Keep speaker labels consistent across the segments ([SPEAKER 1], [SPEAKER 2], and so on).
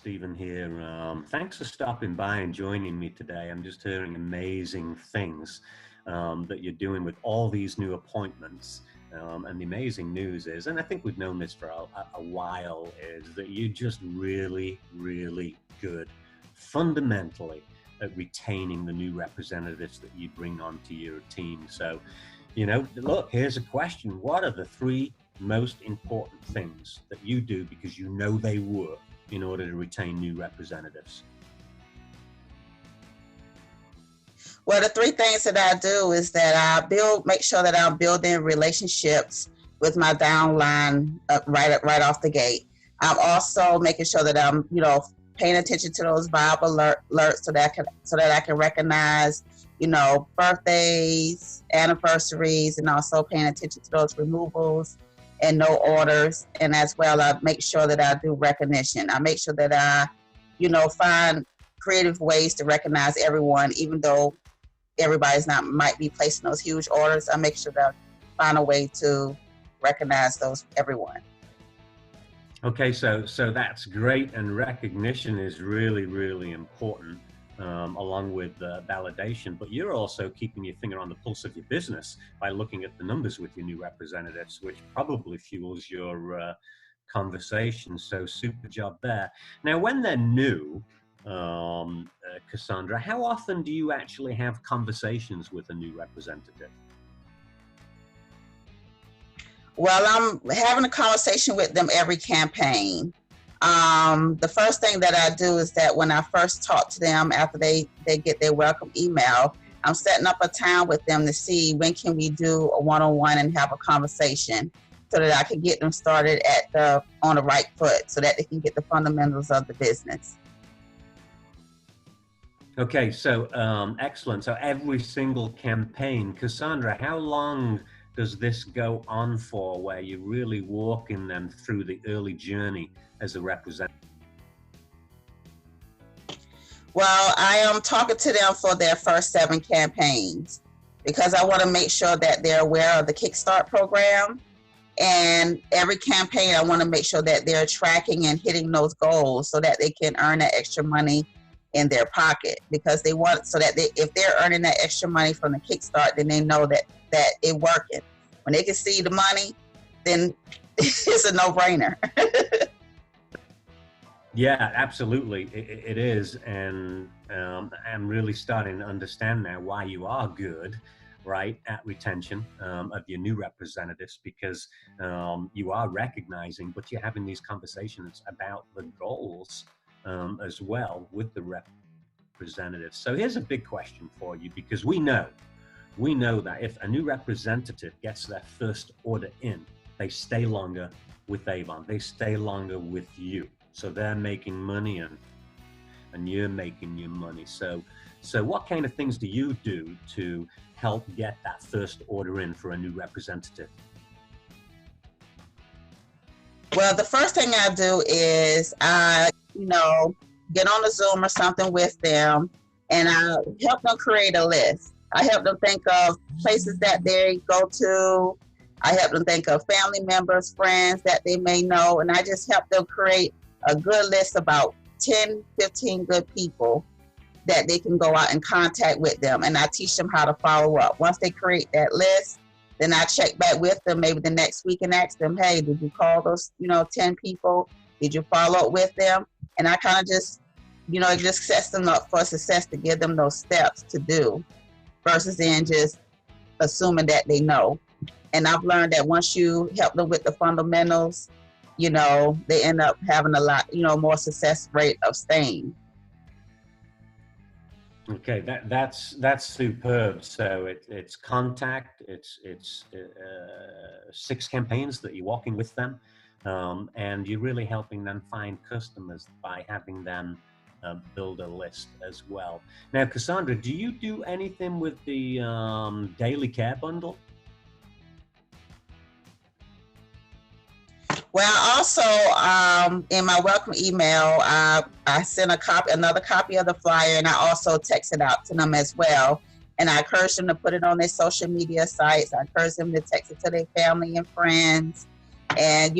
[SPEAKER 1] Stephen here. Thanks for stopping by and joining me today. I'm just hearing amazing things that you're doing with all these new appointments. And the amazing news is, and I think we've known this for a while, is that you're just really, really good fundamentally at retaining the new representatives that you bring onto your team. So, look, here's a question. What are the three most important things that you do because you know they work in order to retain new representatives?
[SPEAKER 2] Well, the three things that I do is that I make sure that I'm building relationships with my downline right off the gate. I'm also making sure that I'm, paying attention to those vibe alerts so that I can recognize, birthdays, anniversaries, and also paying attention to those removals and no orders. And as well, I make sure that I do recognition. I make sure that I, find creative ways to recognize everyone, even though might be placing those huge orders. I make sure that I find a way to recognize everyone.
[SPEAKER 1] Okay, so that's great, and recognition is really, really important, along with validation. But you're also keeping your finger on the pulse of your business by looking at the numbers with your new representatives, which probably fuels your conversation. So super job there. Now, when they're new, Cassandra, how often do you actually have conversations with a new representative?
[SPEAKER 2] Well, I'm having a conversation with them every campaign. The first thing that I do is that when I first talk to them after they get their welcome email, I'm setting up a time with them to see when can we do a one-on-one and have a conversation so that I can get them started on the right foot so that they can get the fundamentals of the business.
[SPEAKER 1] Okay, so excellent. So every single campaign, Cassandra, how long does this go on for, where you're really walking them through the early journey as a representative?
[SPEAKER 2] Well, I am talking to them for their first 7 campaigns because I want to make sure that they're aware of the Kickstart program. And every campaign, I want to make sure that they're tracking and hitting those goals so that they can earn that extra money in their pocket, because they want, so that if they're earning that extra money from the Kickstart, then they know that it working. When they can see the money, then it's a no-brainer.
[SPEAKER 1] Yeah, absolutely, it is, and I'm really starting to understand now why you are good, right, at retention of your new representatives, because you are recognizing, but you're having these conversations about the goals as well with the representatives. So here's a big question for you, because we know that if a new representative gets their first order in, they stay longer with Avon, they stay longer with you. So they're making money and you're making your money. So what kind of things do you do to help get that first order in for a new representative?
[SPEAKER 2] Well, the first thing I do is get on a Zoom or something with them, and I help them create a list. I help them think of places that they go to. I help them think of family members, friends that they may know, and I just help them create a good list, about 10, 15 good people that they can go out and contact with them, and I teach them how to follow up. Once they create that list, then I check back with them maybe the next week and ask them, hey, did you call those 10 people? Did you follow up with them? And I kind of just, it just sets them up for success to give them those steps to do, versus in just assuming that they know. And I've learned that once you help them with the fundamentals, they end up having a lot, more success rate of staying.
[SPEAKER 1] Okay, that's superb. So it's contact, it's 6 campaigns that you're walking with them, and you're really helping them find customers by having them build a list as well. Now, Cassandra, do you do anything with the daily care bundle?
[SPEAKER 2] Well, also in my welcome email, I sent another copy of the flyer, and I also text it out to them as well. And I encourage them to put it on their social media sites. I encourage them to text it to their family and friends. And,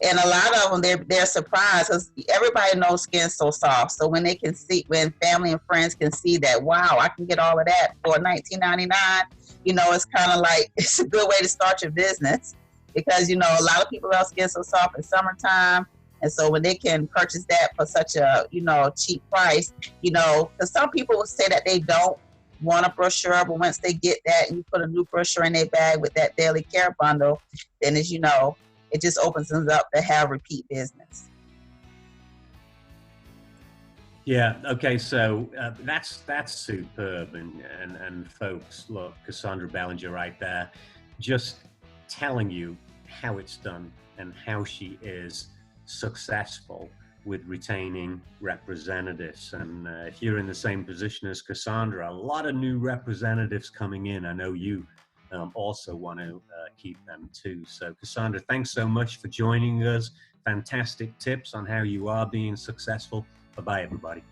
[SPEAKER 2] And a lot of them, they're surprised because everybody knows skin's so soft. So when they can see, when family and friends can see that, wow, I can get all of that for $19.99, it's kind of like, it's a good way to start your business, because a lot of people have skin so soft in summertime. And so when they can purchase that for such a cheap price, because some people will say that they don't want a brochure, but once they get that and you put a new brochure in their bag with that daily care bundle, then it just opens them up to have repeat business.
[SPEAKER 1] Yeah. Okay. So that's superb, and folks, look, Cassandra Bellinger right there, just telling you how it's done and how she is successful with retaining representatives. And if you're in the same position as Cassandra, a lot of new representatives coming in. I know you also want to keep them too. So Cassandra, thanks so much for joining us. Fantastic tips on how you are being successful. Bye-bye, everybody.